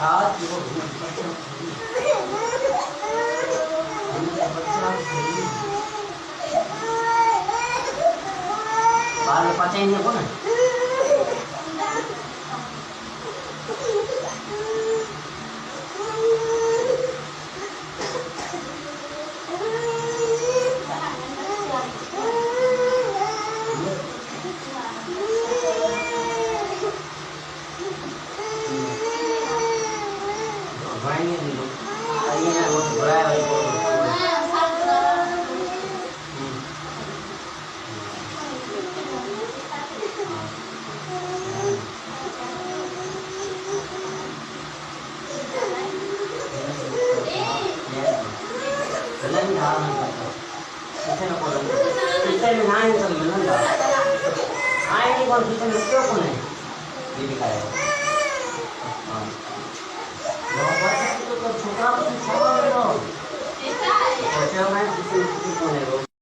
आज वो बाहर में पता ही नहीं को ना घोड़ाएंगे नहीं लोग ये ना वो घोड़ा वाली को लंच आ नहीं करता कितने को कितने में ना ही सब मिलना आए नहीं कौन कितने में क्यों कौन है ये दिखाया हाँ बहुत छोटा छोटा छोटा छोटा छोटा